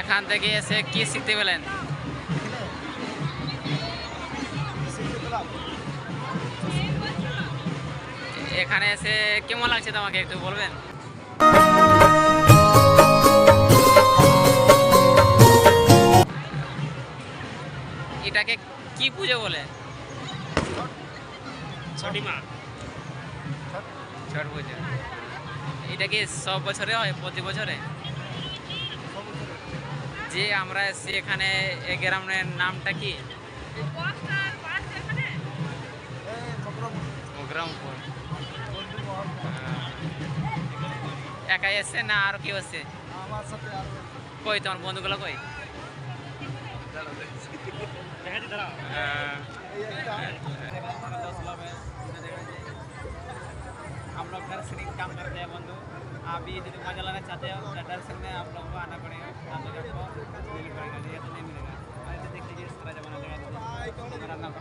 এখান থেকে এসে কি শিখতে পেলেন? এখানে এসে কেমন লাগছে তোমাকে একটু বলবেন? এটাকে কি পুজো বলে? ছট পুজো। এটা কি সব বছরে হয়, প্রতি বছরে? যে আমরা এসছি এখানে, এই গ্রামের নামটা কি? মোগরামপুর। একাই এসছে না আর কেউ এসছে? কই তোমার বন্ধুগুলো কই? हम लोग नर्सरी काम करते हैं बंधु। आप भी यदि मजा लेना चाहते हो तो नर्सरी में आप लोगों को आना पड़ेगा। आप लोग को मिल पड़ेगा, ये तो नहीं मिलेगा। देखिए इस तरह जमाना लगा मेरा नाम